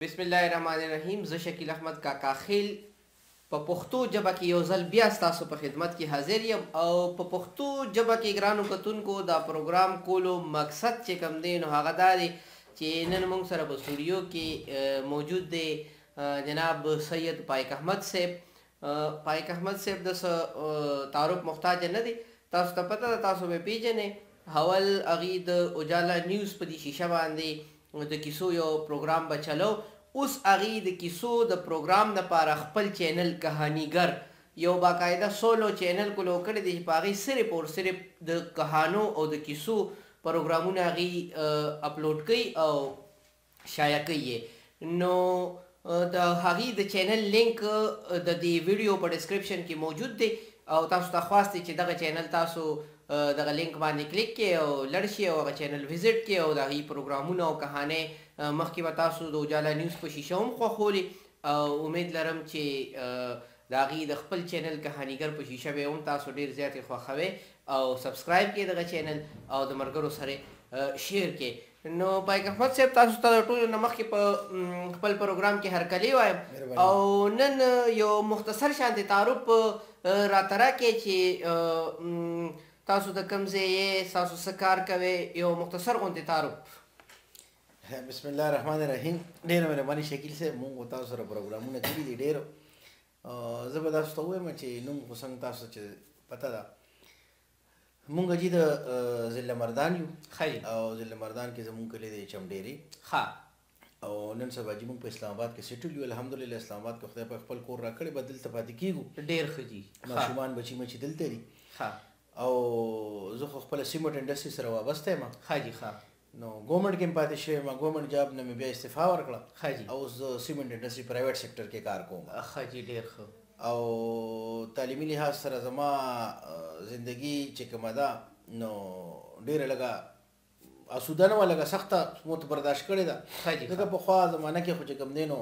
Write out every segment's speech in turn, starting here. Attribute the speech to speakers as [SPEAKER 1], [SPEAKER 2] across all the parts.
[SPEAKER 1] بسم الله الرحمن الرحیم. زه شکیل احمد کاکا خیل په پښتو ژبه کې یو ځل بیا ستاسو په خدمت کې حاضر یم او په پښتو ژبه کې ګرانو کتونکو دا پروګرام کولو مقصد چې کوم دی نو هغه دا دی چې نن موږ سره په سټوډیو کې موجود دی جناب سید پایک احمد صاحب. پایک احمد صاحب د تعارف محتاج نه دی، تاسو ته پته ده، تاسو به پیژنې. اول هغې د اجالا نیوز په دې شیشه باندې د کیسو یو پروګرام به چلو. اوس هغې د کیسو د پروګرام دپاره خپل چینل کهانیګر یو باقاعده سولو چینل کولو کړی دی چې په هغې صرف او صرف د کهانو او د کیسو پروګرامونه هغې اپلوډ کوي او شایع کوي. نو د هغې د چینل لینک د دې ویډیو په ډسکرپشن کې موجود دی او تاسو ته خواست دی چې دغه چینل تاسو دغه لینک باندې کلیک کړئ او لاړ شئ او هغه چینل وزټ کړئ او د هغې پروګرامونه او کهانۍ مخکې به تاسو د اجالا نیوز په شیشه هم خوښولي او امید لرم چې د هغې د خپل چینل کهانیګر په شیشه به هم تاسو ډېر زیاتې خوښوئ او سبسکرایب کړئ دغه چینل او د ملګرو سره شیر کړئ. نو پایک احمد صاحب، تاسو ته د ټولو نه مخکې په خپل پروګرام کې هرکلی وایم او نن یو مختصر شانتې تعارف راته راکړئ چې تاسو د کوم ځای یې، تاسو څه کار کوئ، یو مختصر غوندې تعارف.
[SPEAKER 2] بسم الله الرحمن الرحیم. ډېره مهرباني شکیل صاحب، موږ تاسو سره پروګرامونه کړي دي ډېر. زه به تاسو ته ووایم چې نوم خو څنګه تاسو چې پته ده موږ جي د ضلع مردان یو او ضلع مردان کې زموږ کلی دی چمډېرې او نن سبا جي موږ په اسلام آباد کې سیټل یو. الحمدلله اسلام آباد کې خدای پاک خپل کور راکړی، به دلته پاتې کېږو.
[SPEAKER 1] ډېر ښه دي،
[SPEAKER 2] ماشومان بچي مچي دلته دي او زه خو خپله سیمنټ انډسټري سره وابسته یم. نو ګورنمنټ کې هم پاتې شوی یم، ګورنمنټ جاب نه مې بیا استعفا ورکړه او اوس زه سیمنټ انډسټري پرایویټ سیکټر کې کار کوم.
[SPEAKER 1] ډېر ښه.
[SPEAKER 2] او تعلیمي لحاظ سره زما زندگی چې کومه ده نو ډېره لږه اسوده نه وه، لږه سخته مو برداشت کړې ده ځکه پخوا زمانه کې خو چې کوم دی نو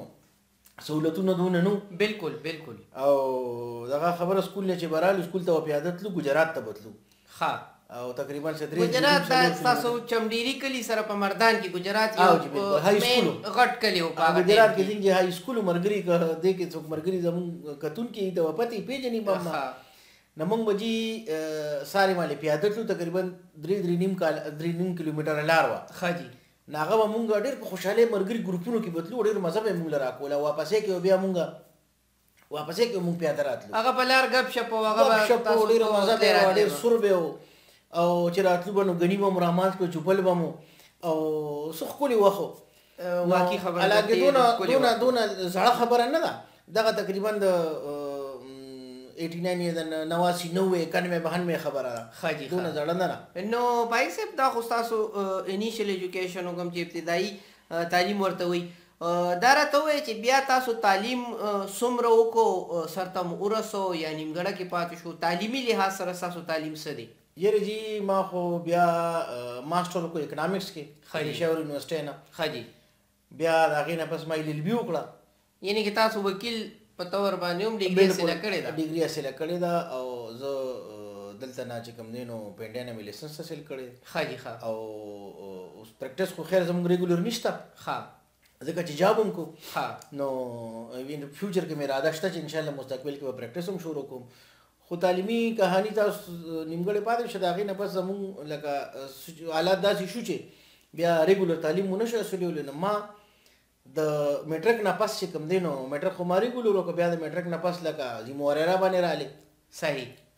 [SPEAKER 2] سهولتونه دونه نو.
[SPEAKER 1] بالکل بالکل.
[SPEAKER 2] او دغه خبره سکول نه چې به رالو سکول ته به پیاده تلو، ګجرات ته به تلو او تقریبا
[SPEAKER 1] ګجرات دا ستاسو چمډیري کلي سره په مردان کې ګجرات یو مین غټ کلي و.
[SPEAKER 2] ګجرات کې څنګه هاي سکول ملګري دې کې څوک ملګري زموږ کتونکي ته به پتې پېژني به هم نه. موږ به جي سارې مالې پیاده تلو، تقریبا 3.5 کیلومتره لار وه. نو هغه به مونږ ډېر په خوشحالۍ ملګري ګروپونو کې بتلو، ډېر مزه به یې مونږ له راکوله. واپسې کې بیا مونږ پیاده راتلو،
[SPEAKER 1] هغه په لار ګپ شپ و، هغه
[SPEAKER 2] ګپ شپ و، ډېره مزه به یې وه، ډېر سور به و او چې راتلو به نو ګني به مو رامات کړو، چوپل به مو او څه ښکلې وه. خو
[SPEAKER 1] واقعي خبره
[SPEAKER 2] حالانکې دونه زړه خبره نه ده، دغه تقریبا د 89 د 89 90 91 92 خبره ده، دونه زړه نه ده.
[SPEAKER 1] نو پایک صاحب، دا خو ستاسو انیشل ایجوکیشن وکم چې ابتدایي تعلیم ورته وایي، دا راته ووایئ چې بیا تاسو تعلیم څومره وکړو، سرته مو ورسو یا نیمګړه کې پاتې شو؟ تعلیمي لحاظ سره ستاسو تعلیم څه دی؟
[SPEAKER 2] یاره جي ما خو بیا ماسټر وکړو اکنامکس کې پېښور یونیورسټۍ نه، بیا د هغې نه پس ما LLB وکړه.
[SPEAKER 1] یعنې چې تاسو وکیل په طور باندې هم ډیګري حاصله کړې ده؟
[SPEAKER 2] ډیګري حاصله کړې ده او زه دلته نه چې کوم دی نو په انډیا نه مې لیسنس حاصل کړی او اوس پریکټس خو خیر زموږ ریګولر نشته ځکه چې جاب هم کو. نو فیوچر کې مې اراده شته چې انشاءالله مستقبل کې به پریکټس هم شروع کوم. خو تعلیمي کهاني تاسو نیمګړې پاتې شوه، د هغې نه پس زموږ لکه حالات داسې شو چې بیا ریګولر تعلیم مو نه شو حاصلولی. نو ما د میټرک نه پس چې کوم دی نو میټرک خو ما ریګولر وکړه، بیا د میټرک نه پس لکه ذموارېره باندې رالې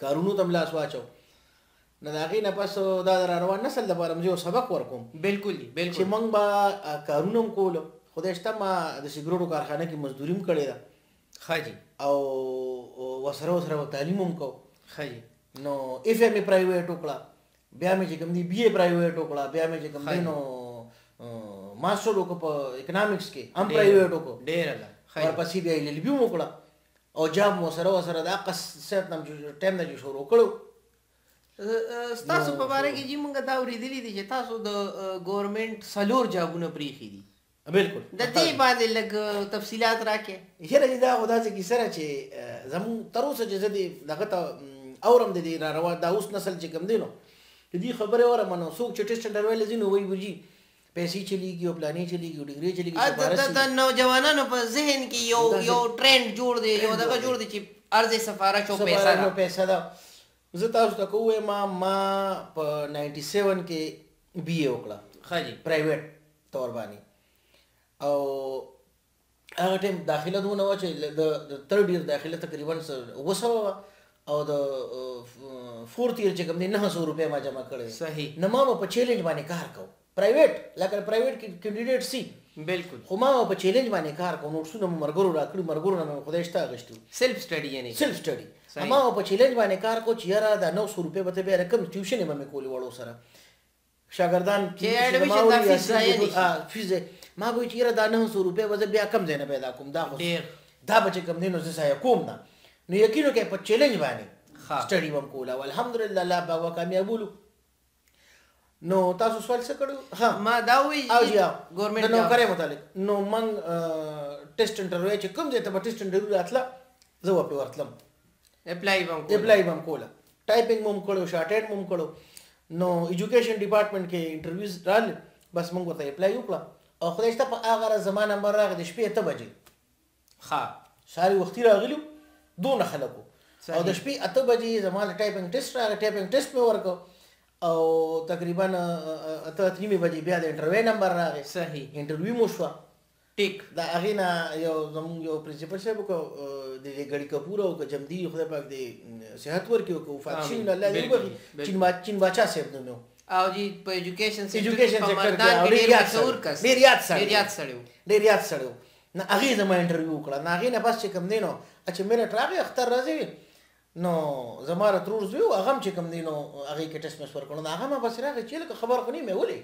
[SPEAKER 2] کارونو ته م لاس واچو. نو د هغې نه پس دا د راروان نسل دپاره م زه یو سبق ورکوم.
[SPEAKER 1] بالکل
[SPEAKER 2] چې موږ به کارونه هم کولو. خدای شته ما د سګرټو کارخانه کې مزدوري هم کړې ده او ورسره تعلیم هم کو. نو اف ایم ای پرایویټ وکړه، بیا مې چې کوم دی BA پرایویټ وکړه، بیا مې چې کوم دی نو ماسټر وکړه په اکنامکس کې هم پرایویټ وکړو، ورپسې بیا LLB هم وکړه او جاب مو سره د هغه سیټ نه ټایم نه شروع کړو.
[SPEAKER 1] ستاسو په باره کې جي موږ دا اورېدلي دي چې تاسو د ګورنمنټ 4 جابونه پرېښي دي.
[SPEAKER 2] بالکل.
[SPEAKER 1] د دې باندې لږ تفصیلات راکړئ.
[SPEAKER 2] یاره دا خو داسې کیسه ده چې زموږ تر اوسه چې زه دې دغه ته اورم د دې راروان دا اوس نسل چې کوم دی نو د دې خبرې اورم نو څوک چې ټیسټ انډر ویلی ځي نو وایي ورجي پیسې چلیږي او پلانې چلیږي او ډیګري چلیږي
[SPEAKER 1] د نوجوانانو په ذهن کې یو ټرند جوړ دی یو دغه جوړ دی چې عرض سفارش او
[SPEAKER 2] پیسه ده. زه تاسو ته کوم ما په 97 کې بی اے وکړه
[SPEAKER 1] ښه جي
[SPEAKER 2] پرایویټ طور باندې او هغه ټایم داخله دونه وه چې د تھرډ ایئر داخله تقریبا 200 وه او د فورث ایئر چې کوم دی 900 روپۍ ما جمع کړی.
[SPEAKER 1] صحیح.
[SPEAKER 2] نو ما په چیلنج باندې کار کوم پرایویټ لکه پرایویټ کینډیډیټ سي
[SPEAKER 1] بالکل
[SPEAKER 2] خو ما په چیلنج باندې کار کوم. نوټسونه مې مرګرو راکړي مرګرو نه مې خدای شته اخیستي
[SPEAKER 1] سیلف سټډي یعنی
[SPEAKER 2] سیلف سټډي ما په چیلنج باندې کار کو چې یاره دا 900 روپۍ به ته بیا رقم ټیوشن یې مې کولې وړو سره شاګردان
[SPEAKER 1] چې اډمیشن دا فیس ځای
[SPEAKER 2] فیس ما به چې یاره دا 900 روپۍ به زه بیا کم ځای نه پیدا کوم دا خو دا به چې کوم دی نو زه ځای کوم نه نو یقین وکړئ په چیلنج باندې سټډي به م کوله او الحمدلله الله پاک کامیابولو. نو تاسو سوال څه کړو؟ ها
[SPEAKER 1] ما دا وی
[SPEAKER 2] ګورنمنت د نوکرۍ متعلق نو من ټیسټ انټرویو چې کوم ځای ته به ټیسټ انټرویو راتله زه به پرې ورتلم اپلای به م کوله ټایپینګ مو م کړو شارټ هینډ مو م کړو. نو ایجوکیشن ډپارټمنټ کې انټرویوز راغلل بس موږ ورته اپلای وکړه او خدای شته په هغه زما نمبر راغی د شپې 8 بجې ساري وختي راغلو دونه خلکو او د شپې 8 بجې زما د ټایپینګ ټیسټ راغی ټایپینګ ټیسټ مې ورکړ او تقریبا 8:30 بجې بیا د انټرویو نمبر راغی.
[SPEAKER 1] صحیح.
[SPEAKER 2] انټرویو مو شوه
[SPEAKER 1] ټیک.
[SPEAKER 2] د هغې نه زموږ یو پرنسپل صاحب وکړو د ګړي کپور او که جمدي خدای پاک د صحت ورکړي او که وفات شوي الله دې وبخي چین باچا صاحب نوم یې
[SPEAKER 1] او جی په ایجوکیشن سیکټر کې ډېر
[SPEAKER 2] یاد سړی و. نه هغې زما انټرویو وکړه نه هغې نه بس چې کوم دی نو چې میرټ راغی اختر راځي نو زما را ترور زوی و هغه هم چې کوم دی نو هغې کې ټسټ مس ورکړو نو هغه ما بس راغی چې لکه خبر خو نه مې ولې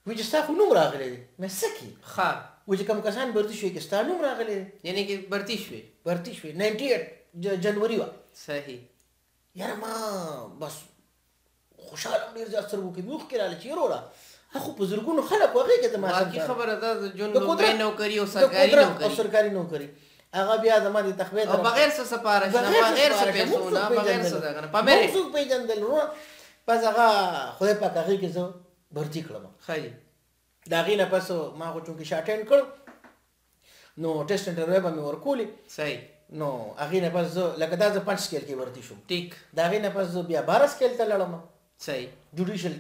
[SPEAKER 2] وایي چې ستا خو نوم راغلی دی مې څه کې وایي چې کوم کسان برتي شوي کې ستا نوم راغلی دی
[SPEAKER 1] یعنې کې برتي شوي
[SPEAKER 2] 98 جنوري وه.
[SPEAKER 1] صحیح.
[SPEAKER 2] یاره ما بس خوشحاله ډېر زیات سترګو کې مې اوښکې راغلې چې یاره وړه خو په زرګونو خلک هغې کې د
[SPEAKER 1] باقي خبره ده د ژوند لومړۍ نوکري او
[SPEAKER 2] سرکاري نوکري هغه بیا زما د تخبیه
[SPEAKER 1] او بغیر څه سپارښت نه بغیر څه پیسو نه بغیر څه دغه نه په میرټ
[SPEAKER 2] څوک پیژندل وروڼه بس هغه خدای پاک هغې کې زه برتي کړم.
[SPEAKER 1] ښه.
[SPEAKER 2] د هغې نه پس ما خو چونکې شارټ هینډ کړو نو ټیسټ انټرویو به مې ورکولې.
[SPEAKER 1] صحیح.
[SPEAKER 2] نو هغې نه پس زه لکه دا زه 5 سکیل کې برتي شوم.
[SPEAKER 1] ټیک.
[SPEAKER 2] د هغې نه پس زه بیا 12 سکیل ته لړم.
[SPEAKER 1] صحیح.
[SPEAKER 2] جوډیشل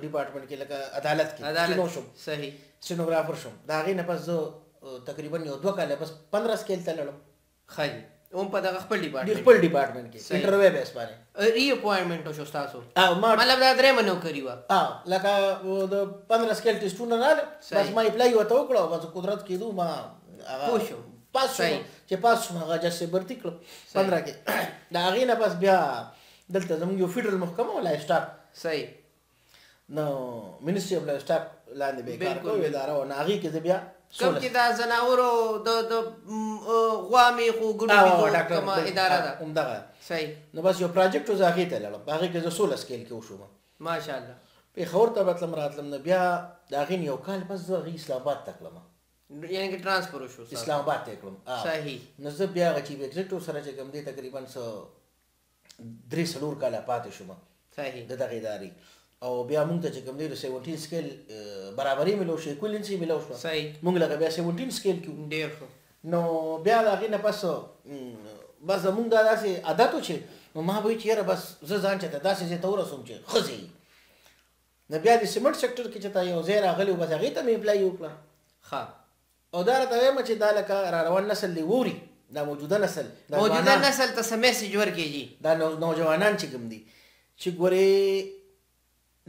[SPEAKER 2] ډپارټمنټ کې لکه عدالت کې سټینو شوم.
[SPEAKER 1] صحیح.
[SPEAKER 2] سټینوګرافر شوم. د هغې نه پس زه تقریبا یو 2 کاله بس 15 سکیل ته لړم.
[SPEAKER 1] ښه. هم په دغه خپل
[SPEAKER 2] ډپارټمنټ کې انټرویو بیس باندې
[SPEAKER 1] ری اپوینټمنټ شو تاسو مطلب دا درې منو کړی و
[SPEAKER 2] لکه د 15 سکیل ټیسټونه راغله بس ما اپلای وته وکړو بس قدرت کېدو ما
[SPEAKER 1] هغه
[SPEAKER 2] پاس شوم چې پاس شوم هغه جسې برتي کړم 15 کې د هغې نه پس بیا دلته زموږ یو فیډرل محکمه و لایف سټاک.
[SPEAKER 1] صحیح.
[SPEAKER 2] نو منسټري اف لایف سټاک لاندې به کار کوي اداره و نه هغې کې زه بیا
[SPEAKER 1] کوم چې دا زناورو د غوامې خو ګډو کومه اداره ده
[SPEAKER 2] همدغه.
[SPEAKER 1] صحیح.
[SPEAKER 2] نو بس یو پروجیکټ و زه هغې ته لاړم هغې کې زه 16 سکیل کې وشوم.
[SPEAKER 1] ماشاءالله.
[SPEAKER 2] پېښور ته به تلم راتلم نو بیا د هغې نه یو کال پس زه هغې اسلام آباد ته کړم
[SPEAKER 1] یعنې کې ټرانسفر وشو
[SPEAKER 2] اسلام آباد ته یې کړم.
[SPEAKER 1] صحیح.
[SPEAKER 2] نو زه بیا هغه چیف ایگزیکټیو سره چې کوم دی تقریبا 3-4 کاله پاتې شوم.
[SPEAKER 1] صحیح.
[SPEAKER 2] د دغې ادارې او بیا مونږ ته چې کوم دی د 17 سکیل برابري ملو شو ایکویلنسي ملو شوه.
[SPEAKER 1] صحیح.
[SPEAKER 2] مونږ لکه بیا 17 سکیل کې
[SPEAKER 1] ډېر ښه.
[SPEAKER 2] نو بیا د هغې نه پس بس زمونږ دا داسې عادت و چې نو ما به وایي چې یاره بس زه ځان چې ته داسې ځای ته ورسوم چې ښځې نو بیا د سیمنټ سیکټر کې چې تا یو ځای راغلی و بس هغې ته مې اپلای وکړه.
[SPEAKER 1] ښه.
[SPEAKER 2] او دا راته وایم چې دا لکه را روان نسل دی ووري دا موجوده نسل
[SPEAKER 1] ته څه میسج ورکېږي
[SPEAKER 2] دا نوجوانان چې کوم دي چې ګورې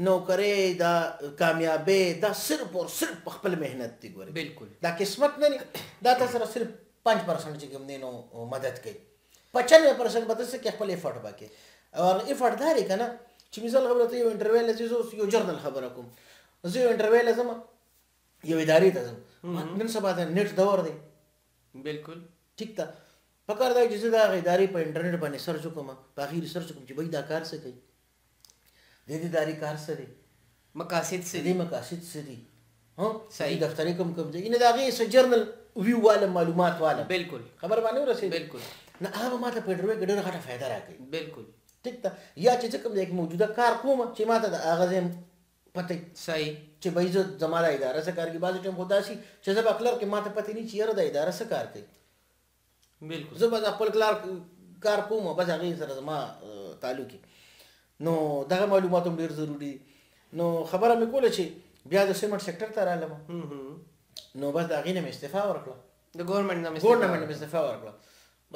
[SPEAKER 2] نوکرۍ دا کامیابۍ دا صرف اور صرف په خپل محنت دی ګورې
[SPEAKER 1] بالکل
[SPEAKER 2] دا قسمت نه دا تا سره صرف 5% چې کوم دی نو مدد کوي 95% به ته څه کې خپل ایفرټ به کوې او هغه ایفرټ دا دی که نه چې مثال خبره ته یو انټرویو له زه یو جرنل خبره کوم زه یو انټرویو له ځم یو ادارې ته ځم نن سبا د نیټ دور دی.
[SPEAKER 1] بالکل.
[SPEAKER 2] ټیک ده پکار دی چې زه د هغې ادارې په انټرنیټ باندې سرچ وکړم په هغې ریسرچ وکړم چې بهی دا کار څه کوي د دې ادارې کار څه دی
[SPEAKER 1] مقاصد څه
[SPEAKER 2] دي مقاصد څه دي صحیح دفترې کوم کوم دی نه د هغې څه جرنل ویو والا معلومات والا
[SPEAKER 1] بالکل
[SPEAKER 2] خبر باندې ورسېد.
[SPEAKER 1] بالکل.
[SPEAKER 2] نه هغه ما ته په انټرویو کې ډېره غټه فایده راکوي.
[SPEAKER 1] بالکل.
[SPEAKER 2] ټیک ده یا چې څه کوم دی موجوده کار کوم چې ما ته د هغه ځای پته
[SPEAKER 1] صحیح
[SPEAKER 2] چې به زه زما د اداره څه کار کوي. بعضې ټایم خو داسې چې زه به کلرک کې ما ته پتې نه چې یاره د اداره څه کار کوي.
[SPEAKER 1] بالکل
[SPEAKER 2] زه به د خپل کلرک کار کوم بس هغې سره زما تعلق وي. نو دغه معلومات هم ډېر ضروري دي. نو خبره مې کوله چې بیا د سیمنټ سیکټر ته رالم نو بس د هغې نه مې استعفا ورکړه.
[SPEAKER 1] د ګورنمنټ نه
[SPEAKER 2] مې استعفا ورکړه.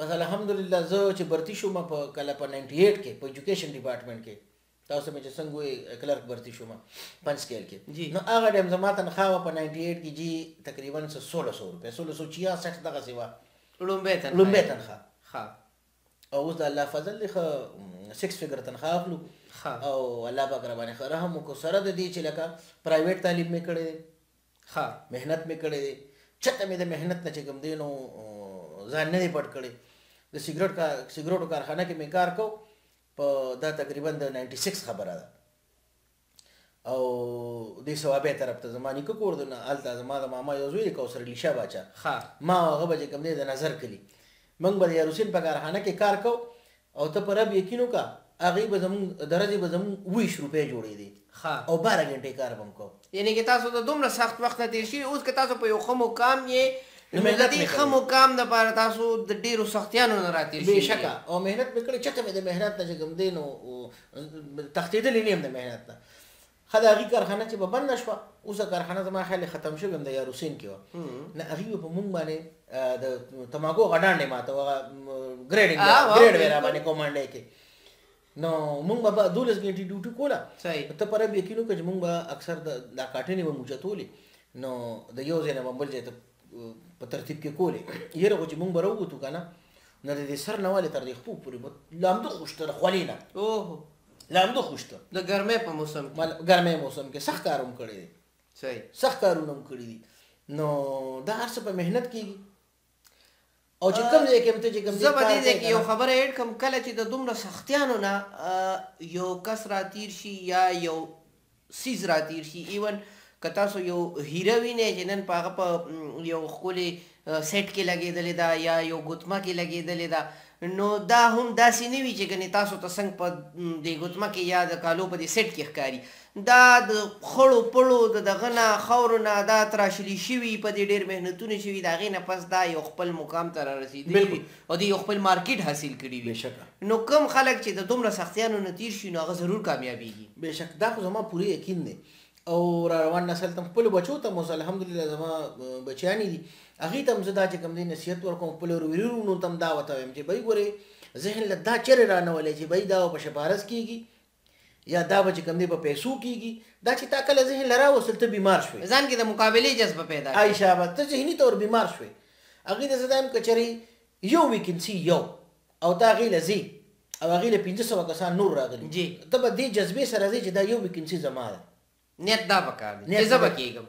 [SPEAKER 2] بس الحمدلله زه چې برتي شوم په کله په 98 کې په ایجوکیشن ډپارټمنټ کې تاسو مې چې څنګه وایي کلرک برتي شوم پنځ سکیل کې. نو هغه ټایم زما تنخواه وه په 98 کې جي تقریبا 1600 روپۍ 1666 دغسې وه لومبۍ تنخواه. او اوس د الله فضل دی ښه 6 فګر تنخواه اخلو او الله پاک راباندې ښه رحم وکړو. سره د دې چې لکه پرایویټ تعلیم مې کړی دی محنت مې کړی دی چته مې د محنت نه چې کوم دی نو ځان نه دی پټ کړی. د سګرټو کارخانه کې مې کار کو په دا تقریبا د 96 خبره ده او دې ثوابې طرف ته زما نیکه کور دی نه هلته زما د ماما یو زوی دی کوثر علي شاه باچا ما هغه به چې کوم دی د نظر کلي موږ به د یاروسین په کارخانه کې کار کو او ته په رب یقین وکړه هغې به زموږ درجې به زموږ 20 روپۍ جوړېدې او 12 غنټې کار به هم کو.
[SPEAKER 1] یعنې که تاسو د دومره سخت وخت نه تېر شوي اوس که تاسو په یو ښه مقام یې نو د دې ښه مقام دپاره تاسو د ډېرو سختیانو نه راتېر شوي
[SPEAKER 2] بېشکه او محنت مې کړی چته مې د محنت نه چې کوم دی نو تښتېدلې نه یم د محنت نه. ښه د هغې کارخانه چې به بنده شوه اوس کارخانه زما خیال ختم شوې هم د یاروسین کې وه نه هغې به په مونږ باندې د تماکو هغه ډانډې ماته هغه ګریډ وې را باندې کومانډۍ کې نو مونږ به 12 غنټې ډیوټي کوله. ته په رب یقین وکړه چې مونږ به اکثر دا کاټنې به مو چتولې نو د یو ځای نه به بل ځای ته په ترتیب کې کولې. یره خو چې مونږ به راووتو که نه نو د دې سر نه والې تر دې خپو پورې به لامده خوشته د خولې نه لامده خوشته
[SPEAKER 1] د ګرمۍ په موسم
[SPEAKER 2] ګرمۍ موسم کې سخت کار هم کړی دی سخت کارونه هم کړي دي. نو دا هر څه په محنت کېږي او چې کوم ځای کې هم ته چې کوم
[SPEAKER 1] زه به دې ځای کې یو خبره ایډ کړم کله چې د دومره سختیانو نه یو کس راتېر شي یا یو څیز راتېر شي ایون که تاسو یو هیره وینئ چې نن په هغه په یو ښکلې سیټ کې لګېدلې ده یا یو ګوتمه کې لګېدلې ده نو دا هم داسې نه وي چې ګنې تاسو ته څنګه په دې ګوتمه کې یا د کالو په دې سیټ کې ښکاري. دا د خړو پړو د دغه نه خاورو نه دا تراشلي شوي په دې ډېر محنتونه شوي د هغې نه پس دا یو خپل مقام ته را رسېدلي وي او د یو خپل مارکیټ حاصل کړي وي. نو کوم خلک چې د دومره سختیانو نه تېر شي نو هغه ضرور کامیابېږي.
[SPEAKER 2] بېشک دا خو زما پوره یقین دی او را روان نسل ته خپلو بچو ته اوس الحمدلله زما بچیانې دي هغې ته هم زه دا چې کوم دی نصیحت ورکوم خپلو وروڼو ته هم دا ورته وایم چې بهی ګورې ذهن له دا چېرې رانولی چې بهی دا به په شپارس کېږي یا دا به چې کوم دی په پیسو کېږي دا چې تا کله ذهن له راوستل ته بیمار شوې
[SPEAKER 1] ځان کې د مقابلې جذبه پیدا
[SPEAKER 2] ای شابه ته ذهني طور بیمار شوې هغې ته زه دا یم که چېرې یو ویکنسي یو او ته هغې له ځې او هغې له 500 کسان نور راغلي ته به دې جذبې سره ځې چې دا یو ویکنسي زما ده
[SPEAKER 1] نیت دا پکار دی چې زه به کېږم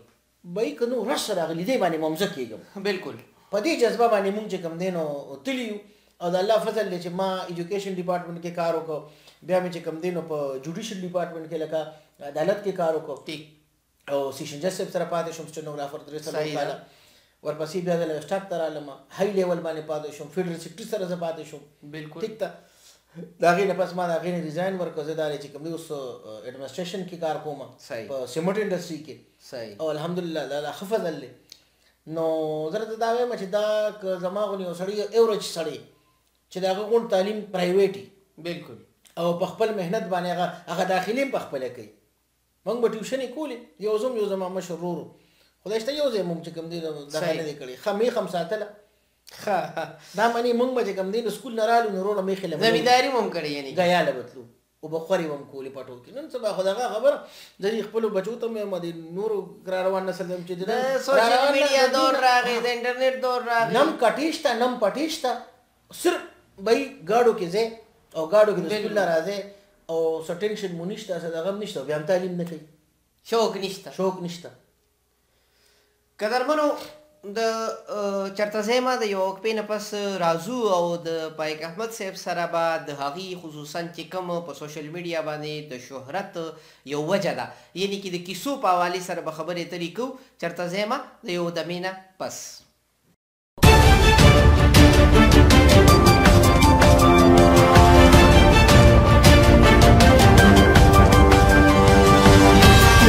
[SPEAKER 2] بهی که نو رس راغلي دې باندې مو هم زه کېږم
[SPEAKER 1] بلکل
[SPEAKER 2] په دې جذبه باندې مونږ چې کوم دی نو تلي یو او د الله فضل دی چې ما ایجوکیشن ډپارټمنټ کې کار وکړو بیا مې چې کوم دی نو په جوډیشل ډپارټمنټ کې لکه عدالت کې کار وکړو او سیشن جج صاحب سره پاتې شوم سټینوګرافر 3 کاله ورپسې بیا د اسټاف ته رالم هائی لیول باندې پاتې شوم فیډرل سیکرټري سره زه پاتې شوم
[SPEAKER 1] بلکل
[SPEAKER 2] ټیک ته د هغې نه پس ما د هغې نه ریزاین ورکړو زه دا دی چې کوم دی اوس ایډمنسټریشن کې کار کوم په سیمنټ انډسټري کې او الحمدلله دا ښه فضل دی. نو زه درته دا وایم چې دا که زما غوندې یو سړی ایوریج سړی چې د هغه غوند تعلیم پرایویټ وي
[SPEAKER 1] بلکل
[SPEAKER 2] او په خپل محنت باندې هغه داخلي هم په خپله کوي موږ به ټیوشنې کولې یو زما مشر ورور خدای شته یو ځای موږ چې کوم دی دغه نه دی کړی ښه میخ هم ساتله دا معنی مونږ به چې کوم دی نو سکول نه رالو نو وروڼه میخې له
[SPEAKER 1] زمینداري مو هم کړې یعنې
[SPEAKER 2] ګیاله به تلو اوبه خورې به هم کولې پټو کې نن سبا خو دغه خبره زه دې خپلو بچو ته مې د نورو را روان نسل یم چې
[SPEAKER 1] د سوشل میډیا دور راغی د انټرنیټ دور راغی
[SPEAKER 2] نم کټې شته نم پټې شته صرف بهی ګاډو کې ځې او ګاډو کې د سکول نه راځې او څه ټینشن مو نشته څه دغه هم نشته بیا هم تعلیم نه کوي
[SPEAKER 1] شوق نشته قدرمنو د چرته ځایما د یو وقفې نه پس راځو او د پایک احمد صاحب سره به د هغې خصوصا چې کوم په سوشل میډیا باندې د شهرت یو وجه ده یعنې کې د کیسو په حوالې سره به خبرې اترې کوو چرته ځایما د یو دمې نه پس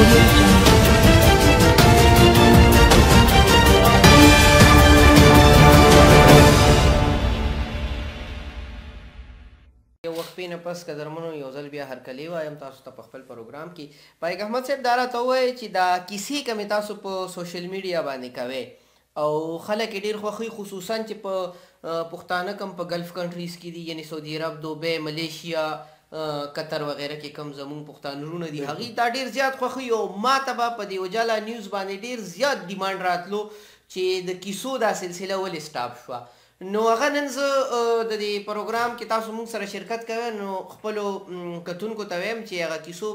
[SPEAKER 3] Audio Jungle.
[SPEAKER 1] وقفې نه پس قدرمنو یو ځل بیا هرکلی وایم تاسو ته په خپل پروګرام کې پایک احمد صاحب دا راته ووایئ چې دا کیسې کومې تاسو په سوشل میډیا باندې کوئ او خلک یې ډېر خوښوي خصوصا چې په پښتانه کم په گلف کنټریز کې دي یعنی سعودي عرب دوبۍ ملیشیا قطر وغیره کې کم زمونږ پښتانه وروڼه دي هغوی دا ډېر زیات خوښوي او ما ته به په دې اجالا نیوز باندې ډېر زیات ډیمانډ راتلو چې د کیسو دا سلسله ولې سټاپ شوه نو هغه نن زه د دې پروګرام کې تاسو موږ سره شرکت کوئ نو خپلو کتونکو ته وایم چې هغه کیسو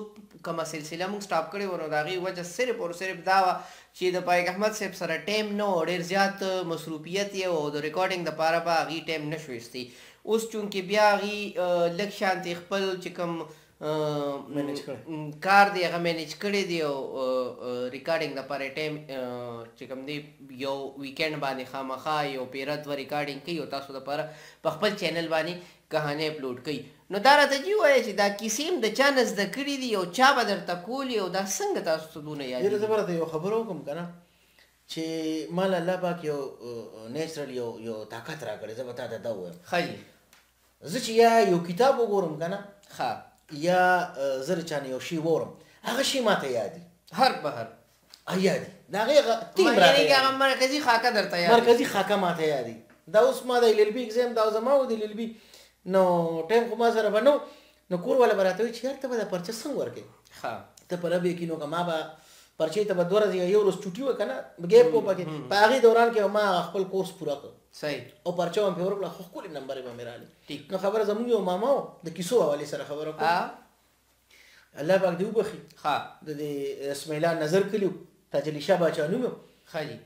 [SPEAKER 1] کومه سلسله موږ سټاپ کړې وه نو د هغې وجه صرف او صرف دا وه چې د پایک احمد صاحب سره ټایم نه و ډېر زیات مصروفیت یې او د ریکارډینګ دپاره به هغې ټایم نه شو ایستی اوس چونکې بیا هغې لږ شانتې خپل چې کوم کار دی هغه مینیج کړی دی او ریکارډینګ دپاره ټایم چې کوم دی یو ویکینډ باندې خامخا یو پیره دوه ریکارډینګ کوي او تاسو دپاره په خپل چینل باندې کهانۍ اپلوډ کوي نو دا راته جي ووایه چې دا کیسې هم د چا نه زده کړي دي او چا به درته کولي او دا څنګه تاسو ته دونه یاد
[SPEAKER 2] زه به راته یو خبره وکړم که نه چې ما له الله پاک یو نیچرل یو طاقت راکړی زه به تا ته دا ووایم
[SPEAKER 1] ښه
[SPEAKER 2] زه چې یا یو کتاب وګورم که نه
[SPEAKER 1] ښه
[SPEAKER 2] یا زه د چا نه یو شي واورم هغه شي ما ته یاد دي
[SPEAKER 1] هر به هر
[SPEAKER 2] یاد دي د هغې تیم راته
[SPEAKER 1] هغه مرکزي خاکه درته یاد
[SPEAKER 2] مرکزي خاکه ما ته یاد دي دا اوس ما د LLB اگزام دا زما و د LLB نو ټایم خو ما سره به نه نو کور والا به راته وایي چې یار ته به دا پرچه څنګه ورکوې ته په رب یقین وکړه ما به پرچې ته به 2 ورځې یا یو ورځ چوټي وه که نه ګیپ و پکې په هغې دوران کې ما خپل کورس پوره کړ
[SPEAKER 1] صحیح
[SPEAKER 2] او پرچه مې پرې ورکړه خو ښکلې نمبرې به مې رالې نو خبره زموږ یو ماما و د کیسو حوالې سره خبره کوم الله پاک دې وبخي د دې اسماعیلا نظر کلي تاج علي شاه باچا نوم
[SPEAKER 1] ښه جي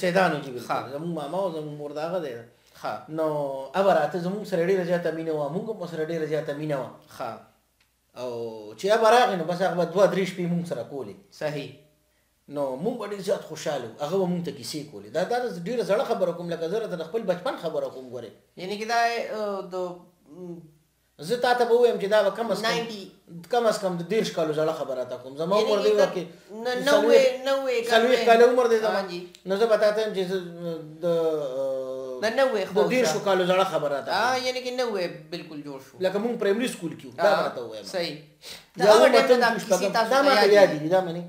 [SPEAKER 1] سیدانو
[SPEAKER 2] جي زموږ ماما او زموږ مور د هغه دی نو هغه راته زموږ سره ډېره زیاته مینه وه موږ هم سره ډېره زیاته مینه وه او چې هغه راغی نو بس هغه به 2-3 شپې موږ سره کولې
[SPEAKER 1] صحیح
[SPEAKER 2] نو موږ به ډېر زیات خوشحاله وو هغه به موږ ته کیسې کولې دا ډېره زړه خبره کوم لکه زه راته د خپل بچپن خبره کوم ګورې
[SPEAKER 1] یعنی که دا د
[SPEAKER 2] زه تا ته به ووایم چې دا به کم از کم د 30 کالو زړه خبره تا کوم زما عمر دی وکې 40 کاله عمر دی زما نو زه به تا ته چې د 30 کالو زړه خبره تا
[SPEAKER 1] یعنی که 90 بالکل جوړ شو
[SPEAKER 2] لکه موږ پرایمري سکول کې دا راته ووایم
[SPEAKER 1] صحیح
[SPEAKER 2] دا ما ته یاد دي دا منې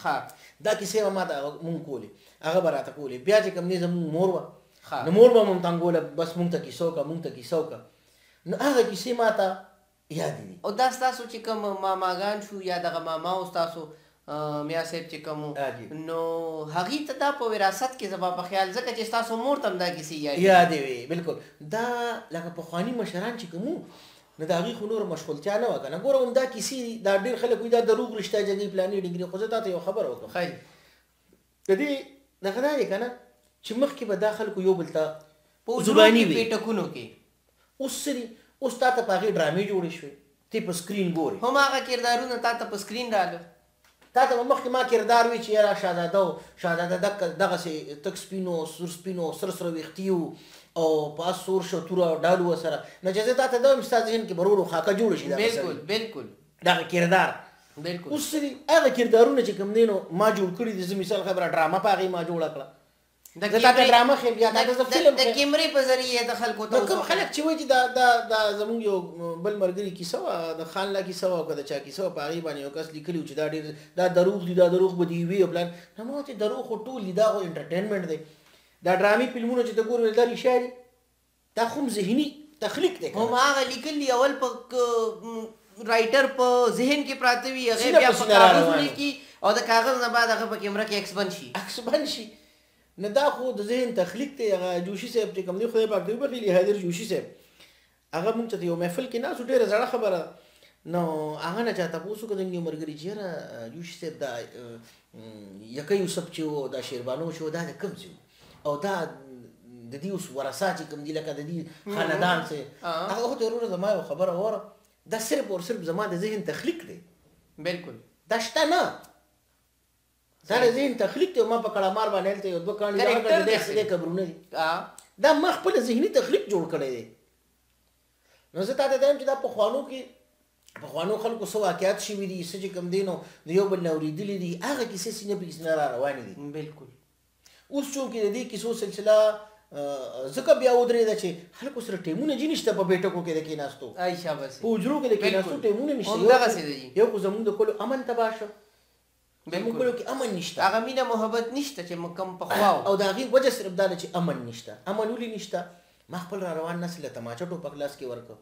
[SPEAKER 1] ښه
[SPEAKER 2] دا کیسې به ما ته مونږ کولې هغه به راته کولې بیا چې کوم دی زموږ مور وه نو مور به مونږ تنګوله بس مونږ ته کیسه وکړه مونږ ته کیسه وکړه نو هغه کیسې ما ته یاد دي
[SPEAKER 1] او دا ستاسو چې کوم ماماګان شو یا دغه ماما او ستاسو میا صاحب چې کوم نو هغې ته دا په وراثت کې زما په خیال ځکه چې ستاسو مور ته هم دا کیسې
[SPEAKER 2] یادې وي بالکل دا لکه پخواني مشران چې کوم نو د هغې خو نور مشغولتیا نه وه که نه ګوره همدا کیسې دا ډېر خلک وایي دا دروغ رښتیا جګې پلانې ډنګرې خو زه تا ته یو خبره وکړم د دې دغه دا دی که نه چې مخکې به دا خلکو یو بل ته زباني وي
[SPEAKER 1] ټکونو کې
[SPEAKER 2] اوس څه دي اوس تا ته په هغې ډرامې جوړې شوې ته په سکرین ګورې
[SPEAKER 1] هم هغه کردارونه تا ته په سکرین راغله
[SPEAKER 2] تا ته به مخکې ما کردار وي چې یاره شهزاده و شهزاده دغسې تک سپینو سور سپینو سره سره ویښتي وو او په سور شو توره ډالو ورسره نو چې زه تا ته دا وایم ستا ذهن کې به ورو ورو خاکه جوړه شي
[SPEAKER 1] بالکل بالکل
[SPEAKER 2] دغه کردار
[SPEAKER 1] بالکل
[SPEAKER 2] اوس څه دي هغه کردارونه چې کوم دی نو ما جوړ کړي دي زه مثال خبره ډرامه په هغې ما جوړه کړه زه تا ته ډرامه ښیم یا تا ته زه فلم
[SPEAKER 1] د کیمرې په ذریعې د خلکو ته
[SPEAKER 2] کوم خلک چې وایي چې دا زموږ یو بل ملګري کیسه وه د خان لا کیسه وه که د چا کیسه وه په هغې باندې یو کس لیکلي و چې دا ډېر دا دروغ دي دا دروغ به دي وي او پلان نو ما چې دروغ خو ټول دي دا خو انټرټینمنټ دی دا ډرامې فلمونه چې ته ګورې دا رښتیا دي دا خو هم ذهني تخلیق دی
[SPEAKER 1] هم هغه لیکل دي اول په رایټر په ذهن کې پراته وي هغې بیا په کاغذ ولیکي او د کاغذ نه بعد هغه په کیمره کې
[SPEAKER 2] عکس بند شي نه دا خو د ذهن تخلیق دی هغه جوشي صاحب چې کوم دی خدای پاک دې وبخښي حاضر جوشي صاحب هغه موږ ته یو محفل کې ناست ډېره زړه خبره نو هغه نه چا تپوس وکړه زموږ یو ملګري چې یاره جوشي صاحب دا یکه یوسف چې و دا شیربانو چې و دا د کوم ځای و او دا د دې اوس ورثه چې کوم دي لکه د دې خاندان څه هغه خو ته وروره زما یو خبره واوره دا صرف او صرف زما د ذهن تخلیق دی
[SPEAKER 1] بالکل
[SPEAKER 2] دا شته نه دا د ذهن تخلیق دی ما په کړامار باندې هلته یو 2 کاڼي د قبرونه دي دا ما خپل ذهني تخلیق جوړ کړی دی نو زه تا ته وایم چې دا پخوانو خلکو څه واقعات شوي دي څه چې کوم دی نو د یو بل نه اورېدلي دي هغه کیسې سینه په سینه را روانې دي
[SPEAKER 1] بالکل
[SPEAKER 2] اوس چونکې د دې کیسو سلسله ځکه بیا ودرېده چې خلکو سره ټیمونه جي نشته په بیټکو کې د کېناستو په حجرو کې د کېناستو ټیمونه نشته یو خو زمونږ د کلو امن تباه شو زمونږ کلو کې امن نشته
[SPEAKER 1] هغه مینه محبت نشته چې کوم پخوا
[SPEAKER 2] او د هغې وجه صرف دا ده چې امن نشته امن ولې نشته ما خپل را روان نسل له تماچه ټوپک لاس کې ورکړ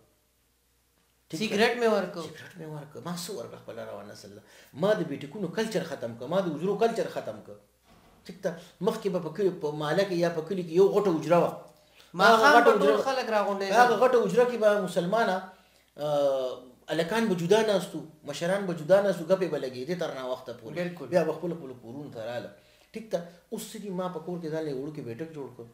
[SPEAKER 1] سیګریټ مې
[SPEAKER 2] ورکړ ما څه ورکړه خپل روان نسل ما د بیټکونو کلچر ختم کړ ما د حجرو کلچر ختم کړ ټیک ده مخکې به په محله کې یا په کلي کې یو غټه حجره وه
[SPEAKER 1] ماښام به ټول خلک راغونډېدل
[SPEAKER 2] هغه غټه حجره کې به مسلمانه الکان به جدا ناستو مشران به جدا ناستو ګپې به لګېدې تر ناوخته پورې بیا به خپلو خپلو کورونو ته راله ټیک ده اوس څه دي ما په کور کې ځان له وړوکې بیټک جوړ کړ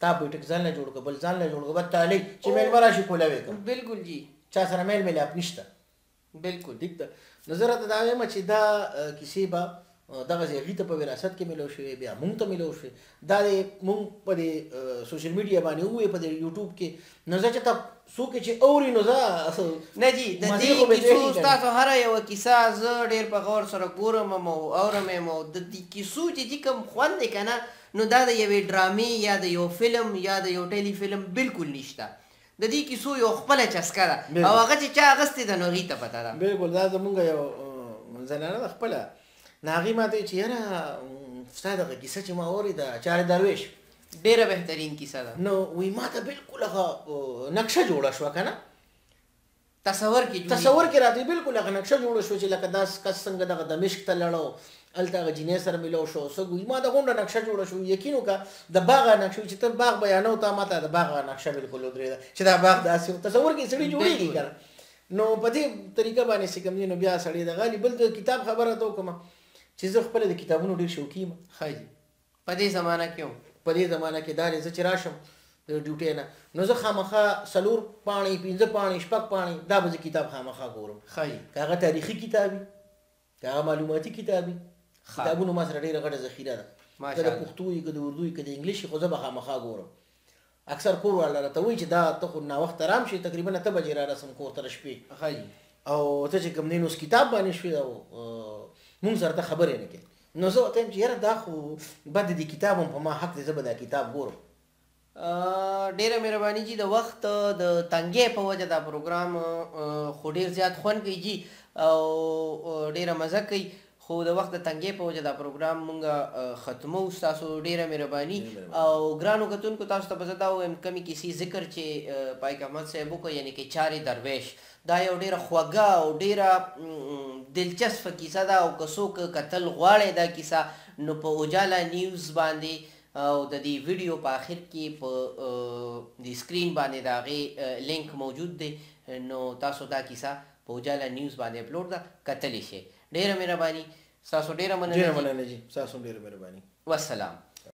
[SPEAKER 2] تا بیټک ځان له جوړ کړ بل ځان له جوړ کړ بد تالی چې میلمه راشي کولاوی کړم
[SPEAKER 1] بالکل جی
[SPEAKER 2] چا سره میل میلاپ نشته
[SPEAKER 1] بالکل
[SPEAKER 2] ټیک ده نو زه راته دا وایم چې دا کیسې به دغسې هغې ته په وراثت کې میلاو شوې بیا مونږ ته میلاو شوې دا د مونږ په دې سوشل میډیا باندې ووایې په دې یوټیوب کې نو زه چې ته څوک چې اوري نو زه
[SPEAKER 1] نه جی د دې کیسو ستاسو هره یوه کیسه زه ډېر په غور سره ګورم او اورم یم او د دې کیسو چې کوم خوند دی که نه نو دا د یوې ډرامې یا د یو فلم یا د یو ټیلی فلم بالکل نشته د دې کیسو یو خپله چسکه ده او هغه چې چا اخیستې ده نو هغې ته پته ده
[SPEAKER 2] بالکل دا زمونږ یو زنانه ده خپله نو هغې ما ته وایي چې یاره ستا دغه کیسه چې ما اورېده چارې درویش
[SPEAKER 1] ډېره بهترین کیسه ده
[SPEAKER 2] نو وایي ما ته بالکل هغه نقشه جوړه شوه که نه
[SPEAKER 1] تصور
[SPEAKER 2] کې راته بالکل هغه نقشه جوړه شوه چې لکه دا کس څنګه دغه دمشق ته لړو هلته هغه جینۍ سره میلاو شو څه وایي ما د غونډه نقشه جوړه شو یقین وکړه د باغ نقشه چې ته باغ بیانو تا ما ته د باغ نقشه بالکل ودرېده چې دا باغ داسې تصور کې سړي جوړېږي که نه نو په دې طریقه باندې چې کوم دی نو بیا سړی د غالي بل د کتاب خبره ته وکړم چې زه خپله د کتابونو ډېر شوقي یم
[SPEAKER 1] ښه جي په دې زمانه کې هم
[SPEAKER 2] په دې زمانه کې دا دی زه چې راشم د ډیوټۍ نه نو زه خامخا 4 پاڼې 5 پاڼې 6 پاڼې دا به زه کتاب خامخا ګورم
[SPEAKER 1] ښه جي
[SPEAKER 2] که هغه تاریخي کتاب وي که هغه معلوماتي کتاب وي کتابونو ما سره ډېره غټه ذخیره ده که د پښتو وي که د اردو وي که د انګلیش وي خو زه به خامخا ګورم اکثر کور والا راته وایي چې دا ته خو ناوخته رام شي تقریبا 8 بجې را رسم کور ته د شپې
[SPEAKER 1] ښه جي
[SPEAKER 2] او ته چې کوم دی نو اوس کتاب باندې شوې او مونږ سره ته خبرې نه کوې نو زه ورته وایم چې یاره دا خو بد دی کتاب هم په ما حق دی زه به دا کتاب ګورم
[SPEAKER 1] ډیره مهرباني جی د وخت د تنګۍ په وجه دا پروګرام خو ډیر زیات خوند کوي جی او ډیره مزه کوي خو د وخت د تنګۍ په وجه دا پروګرام مونږ ختمو ستاسو ډیره مهرباني او ګرانو کتونکو تاسو ته به زه دا ووایم کمې کیسې ذکر چې پایک احمد صاحب وکړو یعنې کې چارې درویش دا یو ډیره خوږه او ډیره دلچسپه کیسه ده او که څوک کتل غواړئ دا کیسه نو په اجالا نیوز باندې او د دې ویډیو په آخر کې په د سکرین باندې د هغې لینک موجود دی نو تاسو دا کیسه په اجالا نیوز باندې اپلوډ ده کتلی شئ ډیره مهرباني ستاسو ډیره مننه
[SPEAKER 2] جی ستاسو ډیره مهرباني
[SPEAKER 1] والسلام